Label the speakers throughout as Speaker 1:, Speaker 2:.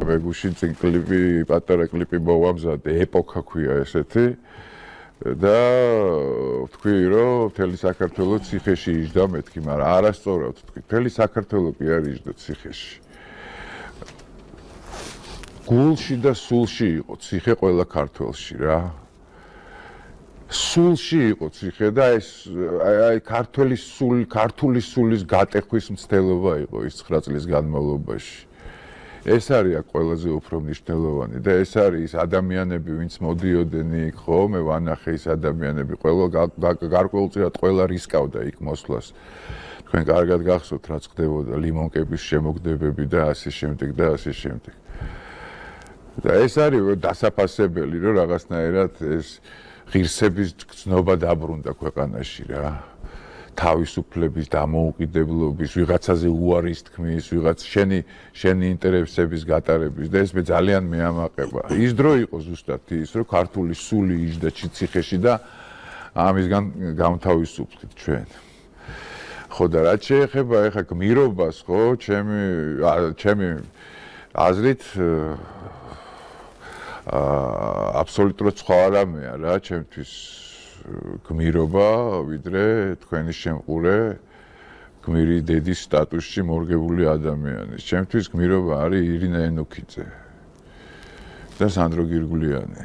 Speaker 1: მეგუში წინ კლიპი, პატარა კლიპი მოვამზადე, ეპოქა ქვია ესეთი. და ვთქვი, რომ მთელი საქართველო ციხეში იჯდა მეთქი, მაგრამ არასწორად ვთქვი, მთელი საქართველო კი არ იჯდა ციხეში. გულში და სულში იყო ციხე ყველა ქართველში რა. სულში იყო ციხე და ეს აი ქართული სულის გატეხვის მცდელობა იყო ის 9 წლის განმავლობაში. ეს არის ყველაზე უფრო მნიშვნელოვანი და ეს არის ადამიანები, ვინც მოდიოდნენ იქ, ხო, მე ვანახე ის ადამიანები, გარკვეულწილად ყველა რისკავდა იქ მოსვლას. თქვენ კარგად გახსოვთ, რაც ხდებოდა, ლიმონკების შემოგდებები და ასე შემდეგ და ასე შემდეგ. და ეს არის დასაფასებელი, რომ რაღაცნაირად ეს ღირსების გზნობა დაბრუნდა ქვეყანაში რა. თავისუფლების დამოუკიდებლობის, ვიღაცაზე უარის თქმის, ვიღაც შენი ინტერესების გატარების და ეს მე ძალიან მეამაყება. ის დრო იყო ზუსტად ის, რომ ქართული სული იჯდა ციხეში და ამისგან გამთავისუფლდით ჩვენ. ხო და რაც შეეხება ეხა გმირობას, ხო, ჩემი აზრით აბსოლუტურად სხვა რამეა რა, ჩემთვის გმირობა, ვიდრე თქვენი შემყურე გმირი დედის სტატუსში მორგებული ადამიანის. ჩემთვის გმირობა არის ირინა ენუქიძე და სანდრო გირგულიანი.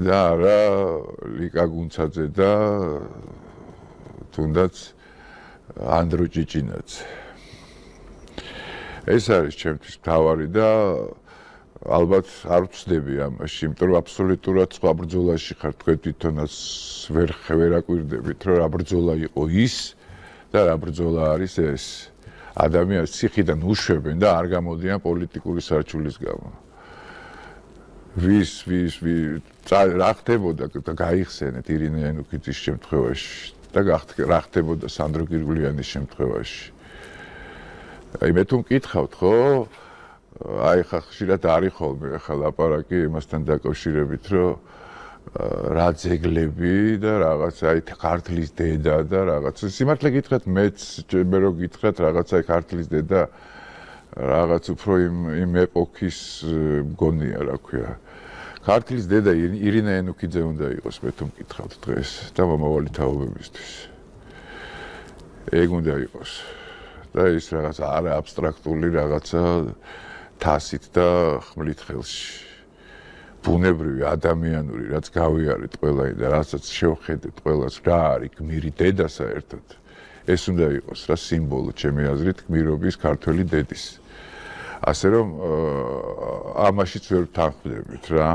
Speaker 1: და რა ლიკა გუნცაძე და თუნდაც ანდრო ჭიჭინაძე. ეს არის ჩემთვის მთავარი და ალბათ არ ვწდები ამაში, იმიტომ რომ აბსოლუტურად სხვა ბრძოლაში ხარ, თქვენ თვითონაც ვერ აკვირდებით, რომ რა ბრძოლა იყო ის და რა ბრძოლა არის ეს. ადამიანს ციხიდან უშვებენ და არ გამოდიან პოლიტიკური სარჩულის გამო. რა ხდებოდა და გაიხსენეთ ირინა ენუქიძის შემთხვევაში და რა ხდებოდა სანდრო გირგულიანის შემთხვევაში. აი მე თუ მკითხავთ, ხო? აი ხა ხშირად არის ხოლმე ახლა ლაპარაკი იმასთან დაკავშირებით, რომ რა ძეგლები და რაღაც აი ქართლის დედა და რაღაც. სიმართლე გითხრათ, მეც მე რო გითხრათ რაღაცა ქართლის დედა რაღაც უფრო იმ ეპოქის მგონია, რა ქვია. ქართლის დედა ირინა ენუქიძე უნდა იყოს, მე თუ მკითხავთ დღეს და მომავალი თაობებისთვის. ეგ უნდა იყოს. და ის რაღაც არა აბსტრაქტული რაღაცა თასით და ხმლით ხელში. ბუნებრივი, ადამიანური, რაც გავიარეთ ყველანი და რასაც შევხედეთ ყველას, რა არის გმირი დედა საერთოდ. ეს უნდა იყოს რა სიმბოლო, ჩემი აზრით, გმირობის ქართველი დედის. ასე რომ ამაშიც ვერ ვთანხმდებით რა.